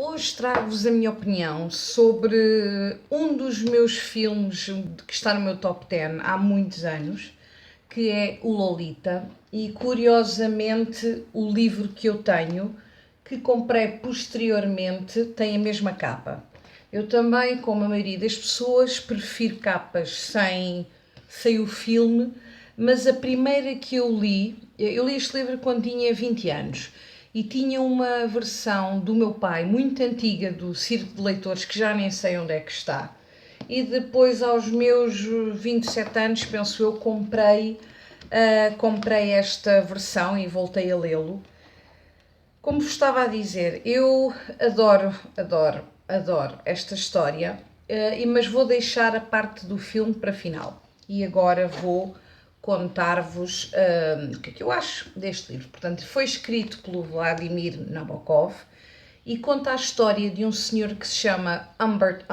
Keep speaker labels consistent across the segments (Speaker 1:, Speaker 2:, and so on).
Speaker 1: Hoje trago-vos a minha opinião sobre um dos meus filmes que está no meu top 10 há muitos anos, que é o Lolita, e curiosamente o livro que eu tenho, que comprei posteriormente, tem a mesma capa. Eu também, como a maioria das pessoas, prefiro capas sem o filme, mas a primeira que eu li este livro quando tinha 20 anos e tinha uma versão do meu pai, muito antiga, do Circo de Leitores, que já nem sei onde é que está. E depois, aos meus 27 anos, penso eu, comprei esta versão e voltei a lê-lo. Como vos estava a dizer, eu adoro esta história, mas vou deixar a parte do filme para final. E agora vou contar-vos o que é que eu acho deste livro. Portanto, foi escrito pelo Vladimir Nabokov e conta a história de um senhor que se chama Humbert,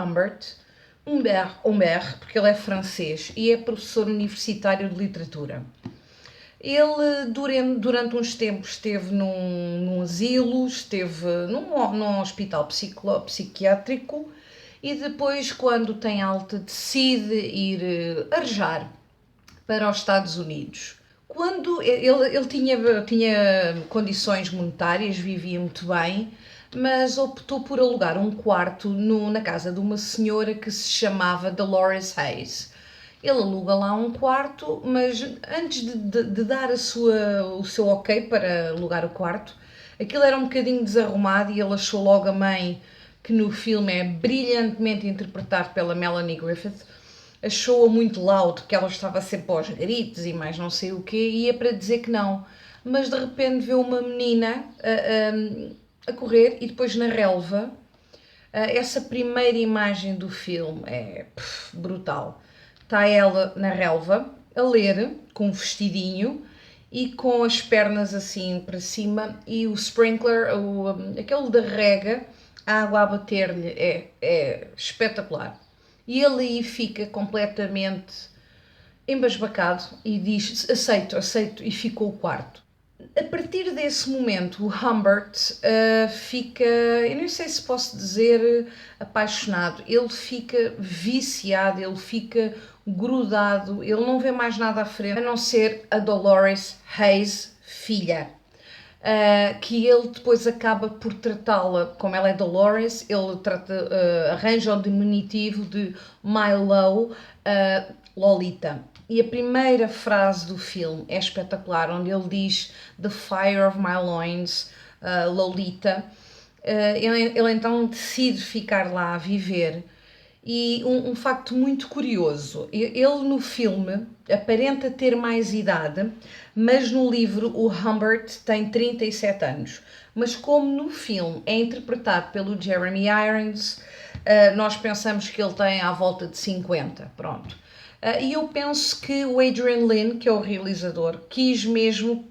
Speaker 1: porque ele é francês e é professor universitário de literatura. Ele, durante uns tempos, esteve num asilo, esteve num hospital psiquiátrico e depois, quando tem alta, decide ir arejar para os Estados Unidos. Quando ele tinha condições monetárias, vivia muito bem, mas optou por alugar um quarto na casa de uma senhora que se chamava Dolores Hayes. Ele aluga lá um quarto, mas antes de dar o seu ok para alugar o quarto, aquilo era um bocadinho desarrumado e ele achou logo a mãe, que no filme é brilhantemente interpretado pela Melanie Griffith, achou-a muito loud, que ela estava sempre aos gritos e mais não sei o quê, e ia para dizer que não. Mas de repente vê uma menina a correr e depois na relva, essa primeira imagem do filme é brutal. Está ela na relva, a ler, com um vestidinho e com as pernas assim para cima e o sprinkler, aquele da rega, a água a bater-lhe, é espetacular. E ele aí fica completamente embasbacado e diz aceito, e ficou o quarto. A partir desse momento, o Humbert fica, eu não sei se posso dizer apaixonado, ele fica viciado, ele fica grudado, ele não vê mais nada à frente a não ser a Dolores Hayes, filha. Que ele depois acaba por tratá-la, como ela é Dolores, ele arranja o diminutivo de Milo Lolita. E a primeira frase do filme é espetacular, onde ele diz The fire of my loins, Lolita. Ele então decide ficar lá a viver. E um facto muito curioso, ele no filme aparenta ter mais idade, mas no livro o Humbert tem 37 anos. Mas como no filme é interpretado pelo Jeremy Irons, nós pensamos que ele tem à volta de 50, pronto. E eu penso que o Adrian Lyne, que é o realizador, quis mesmo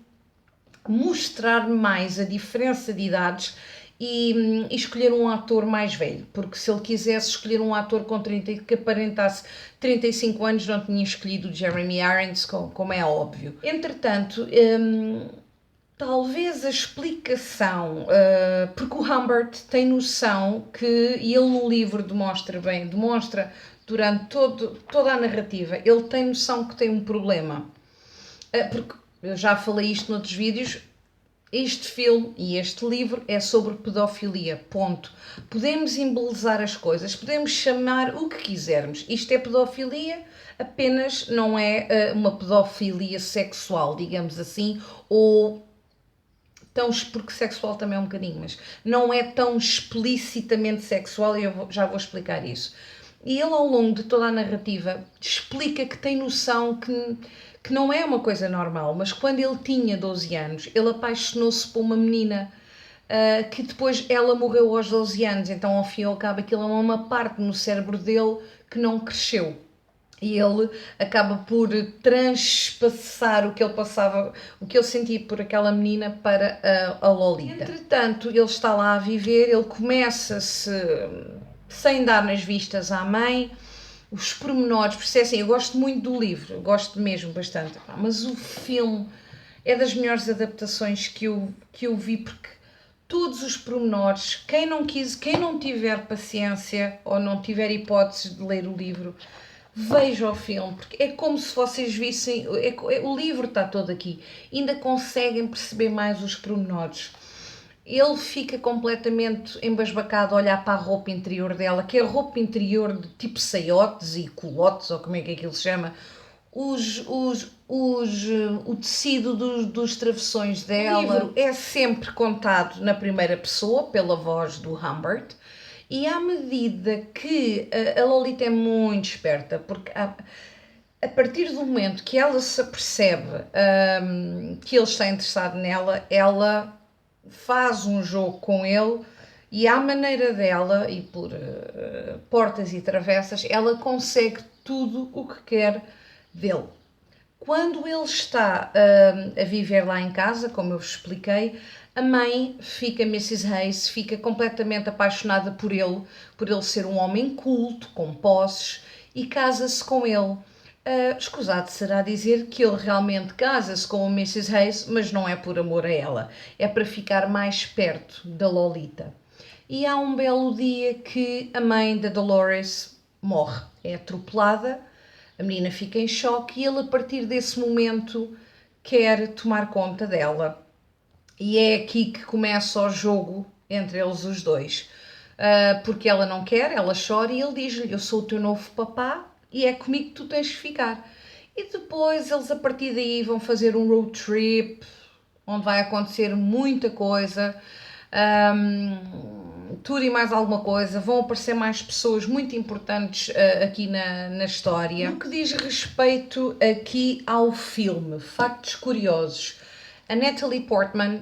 Speaker 1: mostrar mais a diferença de idades e escolher um ator mais velho, porque se ele quisesse escolher um ator com 30, que aparentasse 35 anos, não tinha escolhido o Jeremy Irons, como é óbvio. Entretanto, talvez a explicação, porque o Humbert tem noção que, e ele no livro demonstra durante toda a narrativa, ele tem noção que tem um problema. Porque eu já falei isto noutros vídeos, este filme e este livro é sobre pedofilia, ponto. Podemos embelezar as coisas, podemos chamar o que quisermos. Isto é pedofilia, apenas não é uma pedofilia sexual, digamos assim, ou tão, porque sexual também é um bocadinho, mas não é tão explicitamente sexual e eu já vou explicar isso. E ele, ao longo de toda a narrativa, explica que tem noção que não é uma coisa normal, mas quando ele tinha 12 anos, ele apaixonou-se por uma menina que depois ela morreu aos 12 anos, então ao fim e ao cabo aquilo é uma parte no cérebro dele que não cresceu. E ele acaba por transpassar o que ele passava, o que ele sentia por aquela menina para a Lolita. Entretanto, ele está lá a viver, ele começa-se, sem dar nas vistas à mãe, os pormenores, porque assim, eu gosto muito do livro, gosto mesmo bastante, mas o filme é das melhores adaptações que eu vi, porque todos os pormenores. Quem não tiver paciência ou não tiver hipótese de ler o livro, veja o filme, porque é como se vocês vissem, o livro está todo aqui, ainda conseguem perceber mais os pormenores. Ele fica completamente embasbacado a olhar para a roupa interior dela, que é a roupa interior de tipo saiotes e culotes, ou como é que aquilo se chama, o tecido dos travessões dela. O livro é sempre contado na primeira pessoa, pela voz do Humbert, e à medida que a Lolita é muito esperta, porque a partir do momento que ela se apercebe que ele está interessado nela, ela faz um jogo com ele e à maneira dela e por portas e travessas ela consegue tudo o que quer dele. Quando ele está a viver lá em casa, como eu vos expliquei, a mãe Mrs. Hayes, fica completamente apaixonada por ele ser um homem culto, com posses, e casa-se com ele. Escusado será dizer que ele realmente casa-se com a Mrs. Hayes, mas não é por amor a ela, é para ficar mais perto da Lolita. E há um belo dia que a mãe da Dolores morre, é atropelada, a menina fica em choque e ele, a partir desse momento, quer tomar conta dela. E é aqui que começa o jogo entre eles os dois. Porque ela não quer, ela chora e ele diz-lhe: eu sou o teu novo papá e é comigo que tu tens de ficar. E depois eles a partir daí vão fazer um road trip, onde vai acontecer muita coisa, tudo e mais alguma coisa. Vão aparecer mais pessoas muito importantes aqui na história. No que diz respeito aqui ao filme, factos curiosos. A Natalie Portman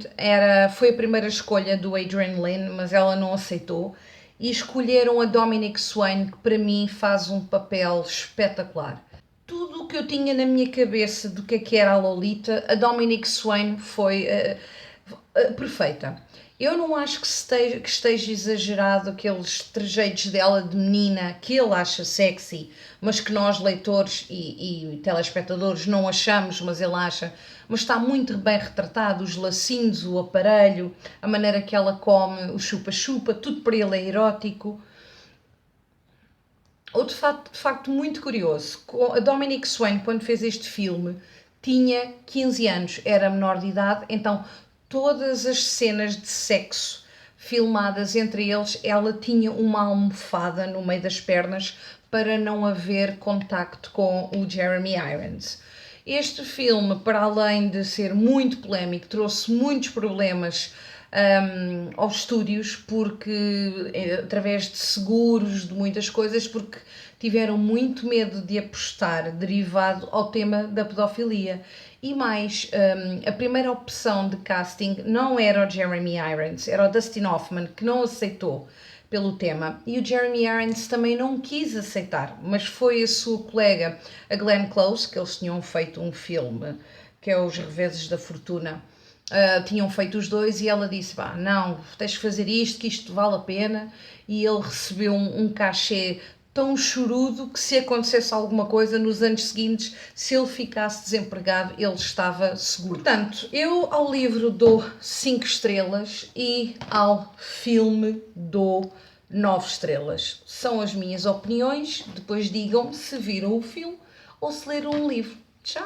Speaker 1: foi a primeira escolha do Adrian Lyne, mas ela não aceitou. E escolheram a Dominic Swain, que para mim faz um papel espetacular. Tudo o que eu tinha na minha cabeça do que era a Lolita, a Dominic Swain foi perfeita. Eu não acho que esteja exagerado aqueles trejeitos dela de menina que ele acha sexy, mas que nós leitores e telespectadores não achamos, mas ele acha. Mas está muito bem retratado, os lacinhos, o aparelho, a maneira que ela come, o chupa-chupa, tudo para ele é erótico. Outro facto muito curioso, a Dominic Swain, quando fez este filme, tinha 15 anos, era menor de idade, então todas as cenas de sexo filmadas entre eles, ela tinha uma almofada no meio das pernas para não haver contacto com o Jeremy Irons. Este filme, para além de ser muito polémico, trouxe muitos problemas aos estúdios, porque através de seguros, de muitas coisas, porque tiveram muito medo de apostar derivado ao tema da pedofilia. E mais, a primeira opção de casting não era o Jeremy Irons, era o Dustin Hoffman, que não aceitou pelo tema. E o Jeremy Irons também não quis aceitar, mas foi a sua colega, a Glenn Close, que eles tinham feito um filme, que é Os Reveses da Fortuna. Tinham feito os dois e ela disse: bah, não, tens de fazer isto, que isto vale a pena. E ele recebeu um cachê tão chorudo que, se acontecesse alguma coisa nos anos seguintes, se ele ficasse desempregado, ele estava seguro. Portanto, eu ao livro dou 5 estrelas e ao filme dou 9 estrelas. São as minhas opiniões, depois digam se viram o filme ou se leram o livro. Tchau!